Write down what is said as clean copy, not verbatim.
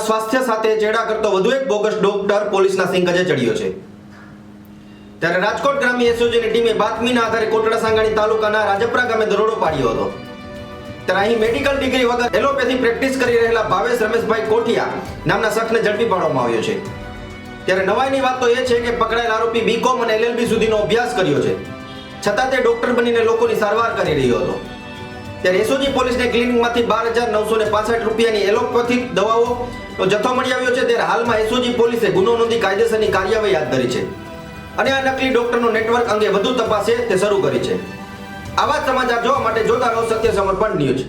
સ્વાસ્થ્ય સાથે ચેડા કરતો વધુ એક બોગસ ડોક્ટર પોલીસના સિંગજે ચડ્યો છે। ત્યારે રાજકોટ ગ્રામ્ય એસઓજીની ટીમે બાતમીના આધારે કોટડા સાંગાણી તાલુકાના રાજપરા ગામે દરોડો પાડ્યો હતો। ત્યારે અહીં મેડિકલ ડિગ્રી વગર એલોપેથી પ્રેક્ટિસ કરી રહેલા ભાવેશ રમેશભાઈ કોઠિયા નામના શખ્સને ઝડપી પાડવામાં આવ્યો છે। ત્યારે નવાઈની વાત તો એ છે કે પકડાયેલ આરોપી બીકોમ અને એલએલબી સુધીનો અભ્યાસ કર્યો છે, છતાં તે ડોક્ટર બનીને લોકોની સારવાર કરી રહ્યો હતો। ત્યારે એસઓજી પોલીસને ક્લિનિકમાંથી 12,965 રૂપિયાની એલોપેથિક દવાઓનો જથ્થો મળી આવ્યો છે। ત્યારે હાલમાં એસઓજી પોલીસે ગુનો નોંધી કાયદેસરની કાર્યવાહી હાથ ધરી છે અને આ નકલી ડોક્ટરનો નેટવર્ક અંગે વધુ તપાસ તે શરૂ કરી છે। આવા સમાચાર જોવા માટે જોતા રહો સત્ય સમર્પણ ન્યૂઝ।